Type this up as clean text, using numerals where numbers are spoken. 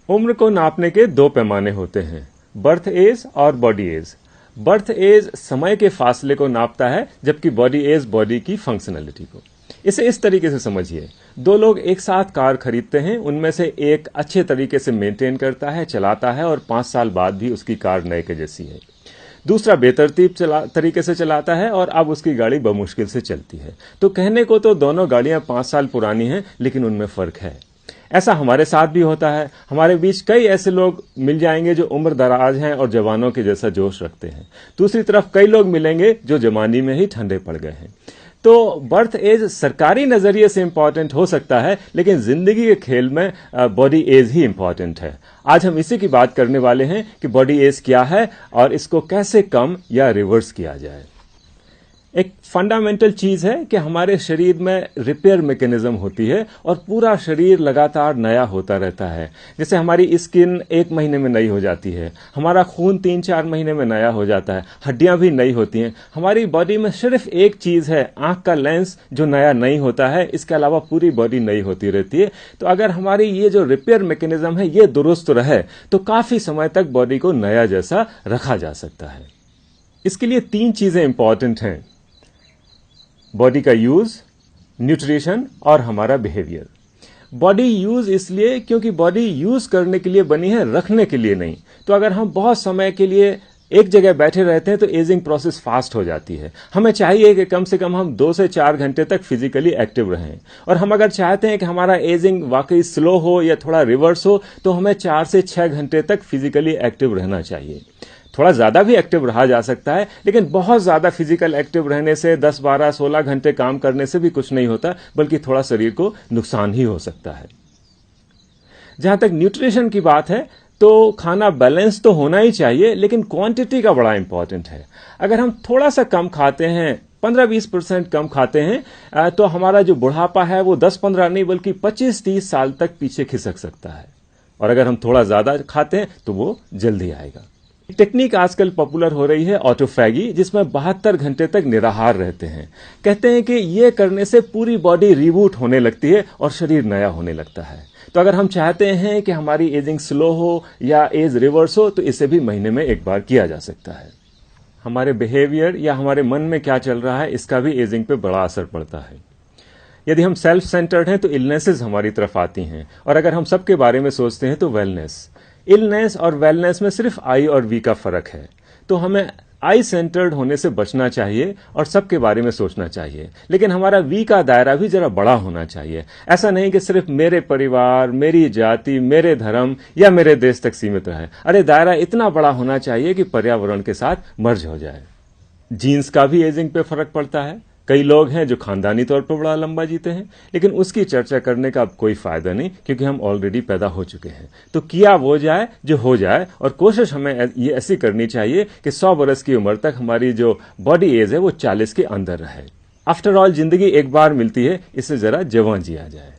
उम्र को नापने के दो पैमाने होते हैं, बर्थ एज और बॉडी एज। बर्थ एज समय के फासले को नापता है, जबकि बॉडी एज बॉडी की फंक्शनलिटी को। इसे इस तरीके से समझिए, दो लोग एक साथ कार खरीदते हैं, उनमें से एक अच्छे तरीके से मेंटेन करता है, चलाता है और 5 साल बाद भी उसकी कार नए के जैसी है। दूसरा बेतरतीब तरीके से चलाता है और अब उसकी गाड़ी बमुश्किल से चलती है। तो कहने को तो दोनों गाड़ियां 5 साल पुरानी हैं, लेकिन उनमें फर्क है। ऐसा हमारे साथ भी होता है। हमारे बीच कई ऐसे लोग मिल जाएंगे जो उम्र दराज हैं और जवानों के जैसा जोश रखते हैं। दूसरी तरफ कई लोग मिलेंगे जो जवानी में ही ठंडे पड़ गए हैं। तो बर्थ एज सरकारी नजरिए से इंपॉर्टेंट हो सकता है, लेकिन जिंदगी के खेल में बॉडी एज ही इंपॉर्टेंट है। आज हम इसी की बात करने वाले हैं कि बॉडी एज क्या है और इसको कैसे कम या रिवर्स किया जाए। एक फंडामेंटल चीज है कि हमारे शरीर में रिपेयर मैकेनिज्म होती है और पूरा शरीर लगातार नया होता रहता है। जैसे हमारी स्किन 1 महीने में नई हो जाती है, हमारा खून 3-4 महीने में नया हो जाता है, हड्डियां भी नई होती हैं। हमारी बॉडी में सिर्फ एक चीज है, आंख का लेंस, जो नया नहीं होता है। इसके अलावा पूरी बॉडी नई होती रहती है। तो अगर हमारी ये जो रिपेयर मैकेनिज्म है ये दुरुस्त रहे तो काफी समय तक बॉडी को नया जैसा रखा जा सकता है। इसके लिए 3 चीजें इंपॉर्टेंट हैं, बॉडी का यूज, न्यूट्रिशन और हमारा बिहेवियर। बॉडी यूज इसलिए क्योंकि बॉडी यूज करने के लिए बनी है, रखने के लिए नहीं। तो अगर हम बहुत समय के लिए एक जगह बैठे रहते हैं तो एजिंग प्रोसेस फास्ट हो जाती है। हमें चाहिए कि कम से कम हम 2 से 4 घंटे तक फिजिकली एक्टिव रहें। और हम अगर चाहते हैं कि हमारा एजिंग वाकई स्लो हो या थोड़ा रिवर्स हो तो हमें 4 से 6 घंटे तक फिजिकली एक्टिव रहना चाहिए। थोड़ा ज्यादा भी एक्टिव रहा जा सकता है, लेकिन बहुत ज्यादा फिजिकल एक्टिव रहने से 10, 12, 16 घंटे काम करने से भी कुछ नहीं होता, बल्कि थोड़ा शरीर को नुकसान ही हो सकता है। जहां तक न्यूट्रिशन की बात है तो खाना बैलेंस तो होना ही चाहिए, लेकिन क्वांटिटी का बड़ा इंपॉर्टेंट है। अगर हम थोड़ा सा कम खाते हैं, 15-20% कम खाते हैं, तो हमारा जो बुढ़ापा है वो 10-15 नहीं बल्कि 25-30 साल तक पीछे खिसक सकता है। और अगर हम थोड़ा ज्यादा खाते हैं तो वो जल्दी आएगा। टेक्निक आजकल पॉपुलर हो रही है ऑटोफैगी, जिसमें 72 घंटे तक निराहार रहते हैं। कहते हैं कि ये करने से पूरी बॉडी रिबूट होने लगती है और शरीर नया होने लगता है। तो अगर हम चाहते हैं कि हमारी एजिंग स्लो हो या एज रिवर्स हो तो इसे भी महीने में एक बार किया जा सकता है। हमारे बिहेवियर या हमारे मन में क्या चल रहा है, इसका भी एजिंग पे बड़ा असर पड़ता है। यदि हम सेल्फ सेंटर्ड हैं तो इलनेसेस हमारी तरफ आती हैं, और अगर हम सबके बारे में सोचते हैं तो वेलनेस। इलनेस और वेलनेस में सिर्फ आई और वी का फर्क है। तो हमें आई सेंटर्ड होने से बचना चाहिए और सबके बारे में सोचना चाहिए, लेकिन हमारा वी का दायरा भी जरा बड़ा होना चाहिए। ऐसा नहीं कि सिर्फ मेरे परिवार, मेरी जाति, मेरे धर्म या मेरे देश तक सीमित रहे। अरे दायरा इतना बड़ा होना चाहिए कि पर्यावरण के साथ मर्ज हो जाए। जीन्स का भी एजिंग पे फर्क पड़ता है। कई लोग हैं जो खानदानी तौर पर बड़ा लंबा जीते हैं, लेकिन उसकी चर्चा करने का अब कोई फायदा नहीं, क्योंकि हम ऑलरेडी पैदा हो चुके हैं। तो किया वो जाए जो हो जाए, और कोशिश हमें ये ऐसी करनी चाहिए कि 100 बरस की उम्र तक हमारी जो बॉडी एज है वो 40 के अंदर रहे। आफ्टर ऑल जिंदगी एक बार मिलती है, इससे जरा जवान जिया जाए।